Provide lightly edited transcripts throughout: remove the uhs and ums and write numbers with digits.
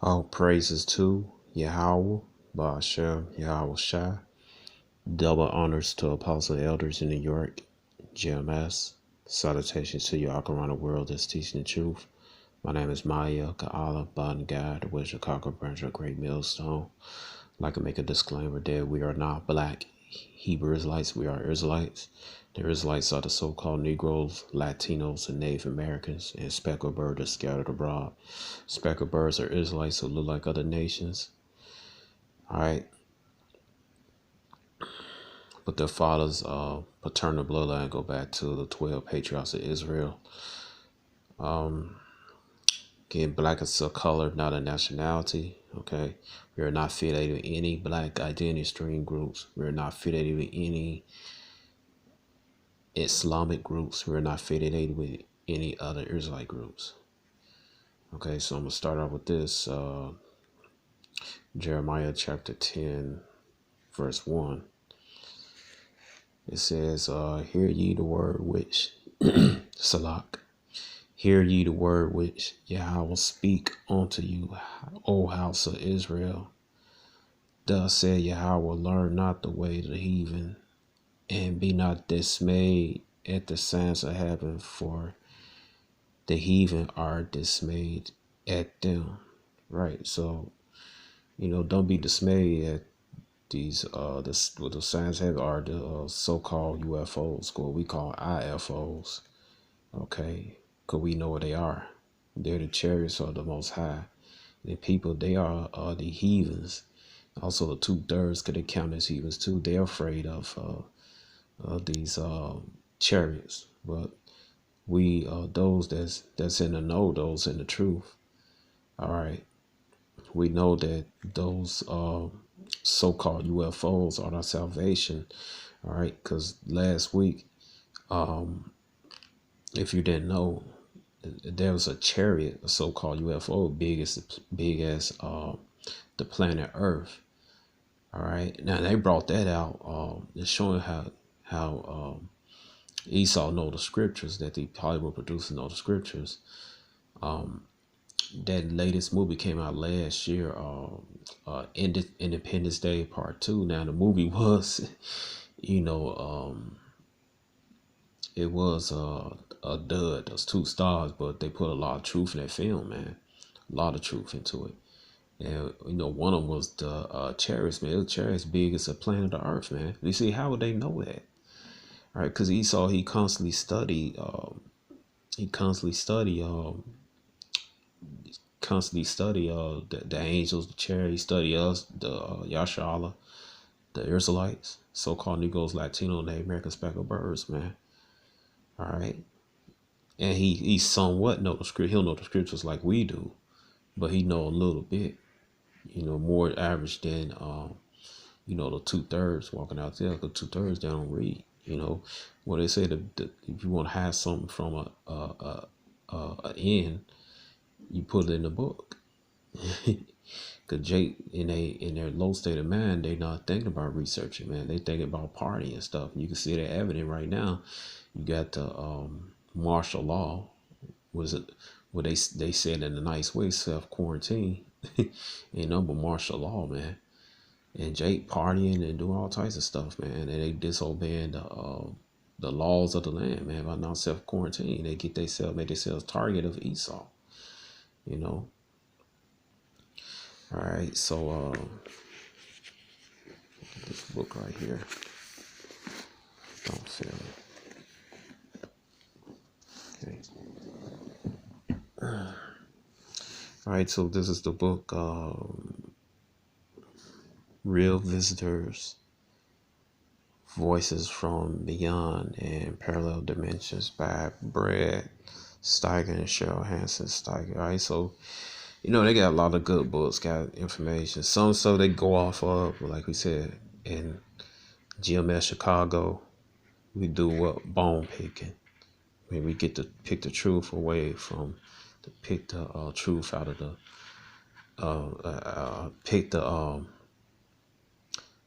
All praises to Yahweh, Ba'ashem, Yahweh Shai. Double honors to Apostle Elders in New York, GMS. Salutations to you all around the world that's teaching the truth. My name is Maya Ka'ala, Bond Guy, the West Chicago branch of Great Millstone. I'd like to make a disclaimer that we are not black Hebrew Israelites, we are Israelites. The Israelites are the so-called Negroes, Latinos, and Native Americans, and speckled birds are scattered abroad. Speckled birds are Israelites who look like other nations. Alright. But their father's paternal bloodline go back to the 12 patriarchs of Israel. Again, black is a color, not a nationality. Okay. We are not affiliated with any black identity stream groups. We are not affiliated with any Islamic groups. We're not affiliated with any other Israelite groups. Okay, so I'm going to start off with this. Jeremiah chapter 10, verse 1. It says, hear ye the word which, Salak, hear ye the word which Yahweh will speak unto you, O house of Israel. Thus said Yahweh, learn not the way of the heathen, and be not dismayed at the signs of heaven, for the heathen are dismayed at them. Right. So, don't be dismayed at these what the signs have are the so-called UFOs, what we call IFOs. Okay, because we know what they are. They're the chariots of the Most High. The people, they are the heathens. Also, the 2/3 could they count as heathens too. They're afraid of these chariots. But we those that's in the know, those in the truth. All right, we know that those so-called UFOs are our salvation. All right, because last week, if you didn't know, there was a chariot, a so-called UFO, big as the planet Earth. All right, now they brought that out. It's showing how Esau know the scriptures, that the Hollywood producers know the scriptures. That latest movie came out last year, Independence Day Part 2. Now the movie was, it was a dud. Those 2 stars, but they put a lot of truth in that film, man. A lot of truth into it. And one of them was the chariots, man. The chariots big as a planet of Earth, man. You see, how would they know that? All right, because Esau, he constantly studied the angels, the chariots. He studied us, the Yashala, the Israelites, so-called Negroes, Latino, Native American speckled birds, man. All right, and he somewhat know the script. He'll know the scriptures like we do, but he know a little bit, more average than the 2/3 walking out there. The 2/3 they don't read. What they say, if you want to have something from an end, you put it in the book. Cause Jake, in their low state of mind, they not thinking about researching, man. They thinking about partying and stuff. And you can see that evident right now. You got the martial law. Was it what they said in a nice way, self-quarantine. But martial law, man. And Jake partying and doing all types of stuff, man. And they disobeying the laws of the land, man. By not self-quarantine, they make themselves target of Esau. All right, so this book right here. Don't feel it. Okay. All right, so this is the book, Real Visitors, Voices from Beyond and Parallel Dimensions by Brad Steiger and Cheryl Hansen Steiger. All right, so they got a lot of good books, got information. Some so they go off of, like we said, in GMS Chicago, we do what? Bone picking. I mean, we get to pick the truth away from, to pick the truth out of pick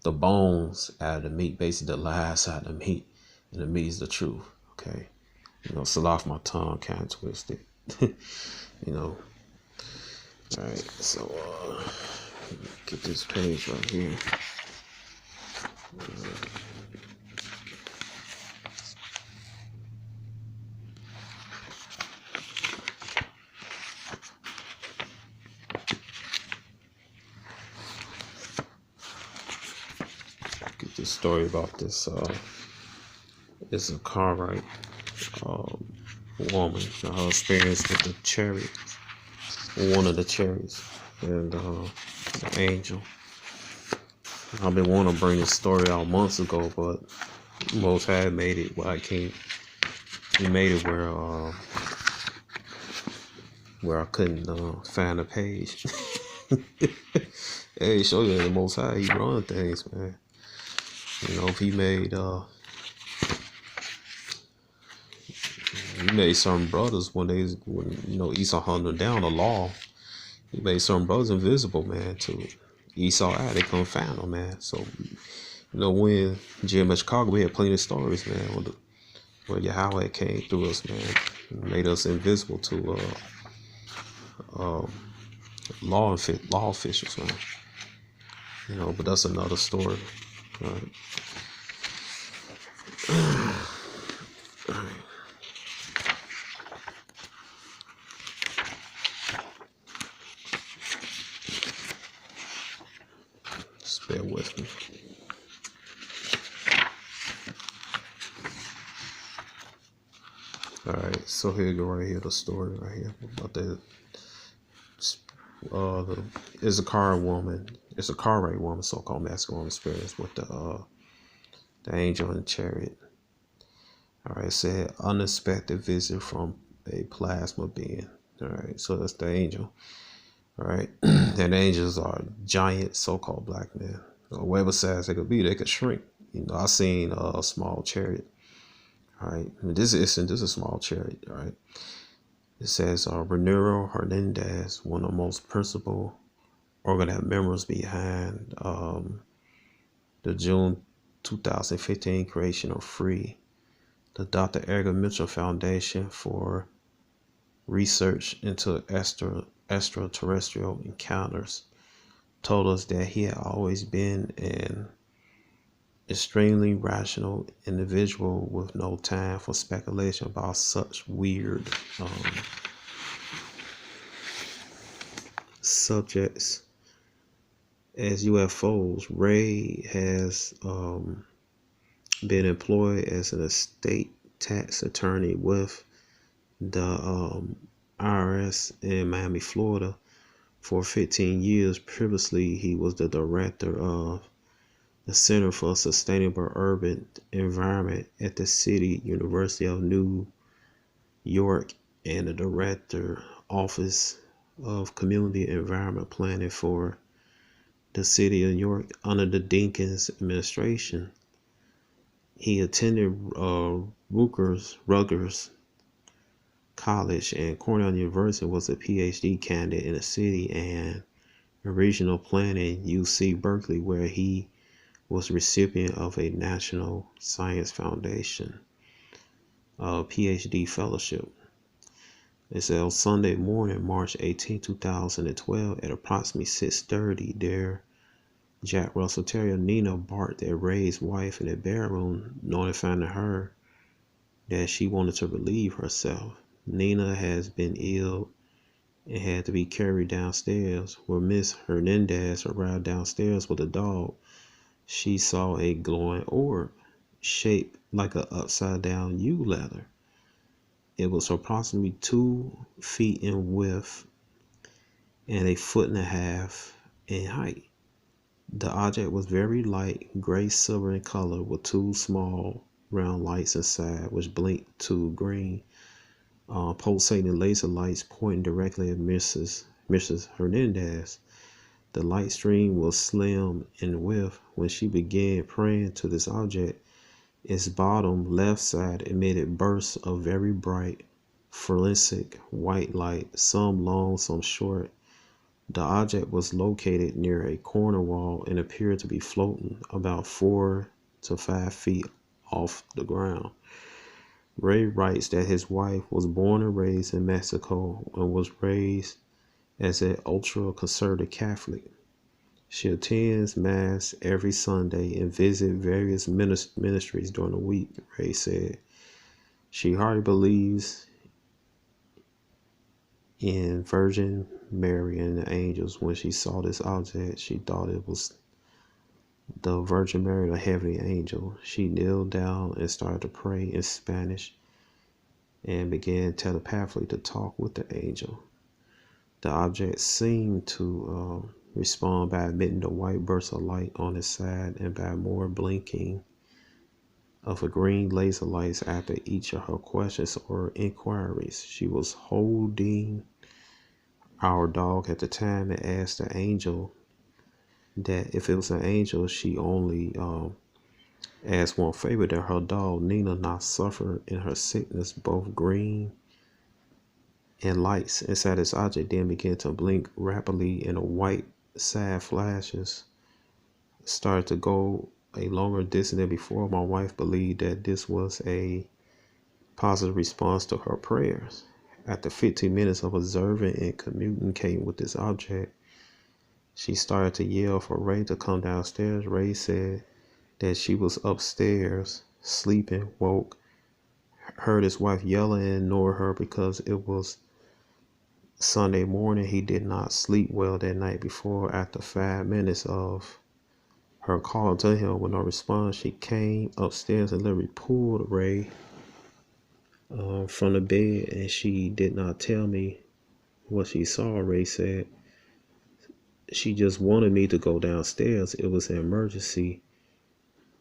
the bones out of the meat, basically the lies out of the meat, and the meat is the truth. Okay, so off my tongue kind of twisted. Alright, so get this page right here. Get this story about this. It's a car ride woman. Her experience with the chariot, one of the chariots, and the angel. I've been wanting to bring this story out months ago, but Most High made it where I can't. He made it where I couldn't find a page. Hey, show you the Most High, he run things, man. You know, if he made some brothers when Esau hunted down the law. He made some brothers invisible, man, to Esau out. They couldn't find them, man. So, when Jim Chicago, we had plenty of stories, man, where Yahweh came through us, man, and made us invisible to law officials, man. But that's another story. All right. Just bear with me. Alright, so here you go right here, the story right here about it's a car ride woman, so-called masculine experience with the angel and the chariot. Alright, it said unexpected visit from a plasma being. Alright, so that's the angel. Alright, and angels are giant so-called black men. Whatever size they could be, they could shrink. I seen a small chariot. All right, this is a small chariot. All right, it says Renero Hernandez, one of the most principal organized members behind the June 2015 creation of FREE, the Dr. Edgar Mitchell Foundation for Research into Extraterrestrial Encounters, told us that he had always been an extremely rational individual with no time for speculation about such weird subjects as UFOs. Ray has been employed as an estate tax attorney with the IRS in Miami, Florida for 15 years. Previously, he was the director of the Center for Sustainable Urban Environment at the City University of New York and the Director Office of Community Environment Planning for the City of New York under the Dinkins administration. He attended Rutgers College and Cornell University, was a PhD candidate in the city and regional planning UC Berkeley, where he was recipient of a National Science Foundation PhD fellowship. It said on Sunday morning, March 18, 2012, at approximately 6:30, there, Jack Russell Terrier Nina barked at Ray's wife in the bedroom, notifying her that she wanted to relieve herself. Nina has been ill and had to be carried downstairs. When Miss Hernandez arrived downstairs with the dog, she saw a glowing orb shaped like an upside-down U letter. It was approximately 2 feet in width and a 1.5 feet in height. The object was very light, gray-silver in color, with 2 small round lights inside, which blinked 2 green, pulsating laser lights pointing directly at Mrs. Hernandez. The light stream was slim in width. When she began praying to this object, its bottom left side emitted bursts of very bright, fluorescent white light, some long, some short. The object was located near a corner wall and appeared to be floating about 4 to 5 feet off the ground. Ray writes that his wife was born and raised in Mexico and was raised as an ultra-conservative Catholic. She attends Mass every Sunday and visits various ministries during the week, Ray said. She hardly believes in Virgin Mary and the angels. When she saw this object, she thought it was the Virgin Mary, the heavenly angel. She kneeled down and started to pray in Spanish and began telepathically to talk with the angel. The object seemed to respond by emitting the white burst of light on its side and by more blinking of a green laser lights after each of her questions or inquiries. She was holding our dog at the time and asked the angel that if it was an angel, she only asked one favor, that her dog Nina not suffer in her sickness. Both green and lights inside this object then began to blink rapidly, and the white side flashes started to go a longer distance than before. My wife believed that this was a positive response to her prayers. After 15 minutes of observing and communicating with this object, she started to yell for Ray to come downstairs. Ray said that she was upstairs sleeping, woke, heard his wife yelling and ignored her because it was Sunday morning. He did not sleep well that night before. After 5 minutes of her call to him with no response, she came upstairs and literally pulled Ray from the bed, and she did not tell me what she saw. Ray said she just wanted me to go downstairs. It was an emergency.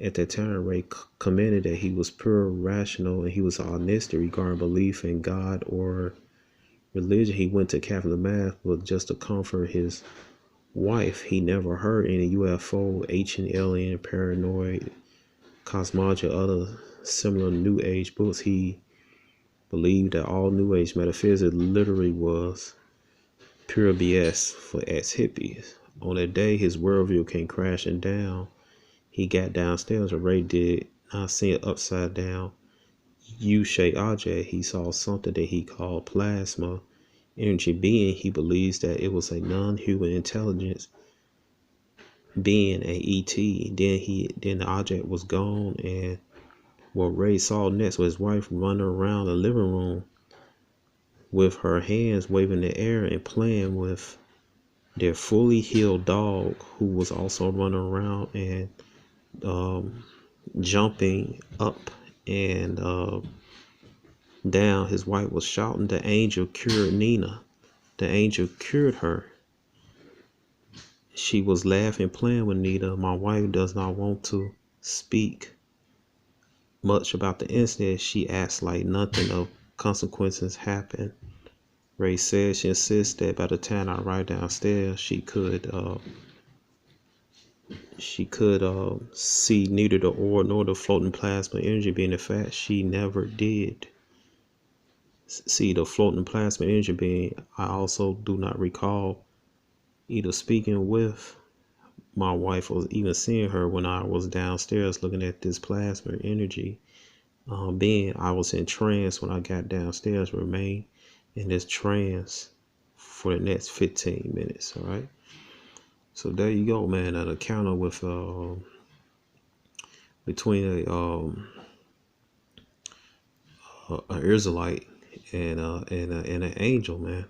At that time, Ray commented that he was pure rational and he was honesty regarding belief in God or religion. He went to Catholic Mass, but just to comfort his wife. He never heard any UFO, ancient alien, paranoid, cosmology, other similar New Age books. He believed that all New Age metaphysics literally was pure BS for ex-hippies. On that day, his worldview came crashing down. He got downstairs, and Ray did not see an upside down U-shaped object. He saw something that he called plasma energy being. He believes that it was a non-human intelligence being, a ET. Then the object was gone, and what Ray saw next was his wife running around the living room with her hands waving in the air and playing with their fully healed dog, who was also running around and jumping up and down. His wife was shouting, "The angel cured Nina. The angel cured her." She was laughing, playing with Nina. My wife does not want to speak much about the incident. She acts like nothing of consequences happened. Ray said she insists that by the time I arrived downstairs, she could see neither the ore nor the floating plasma energy being. In fact, she never did see the floating plasma energy being. I also do not recall either speaking with my wife or even seeing her when I was downstairs looking at this plasma energy being. I was in trance when I got downstairs, remained in this trance for the next 15 minutes. All right. So there you go, man. An encounter with between an Israelite and an angel, man.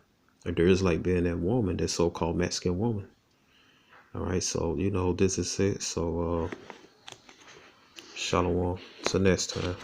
Or there is like being that woman, that so-called Mexican woman. All right. So this is it. So shalom. Till next time.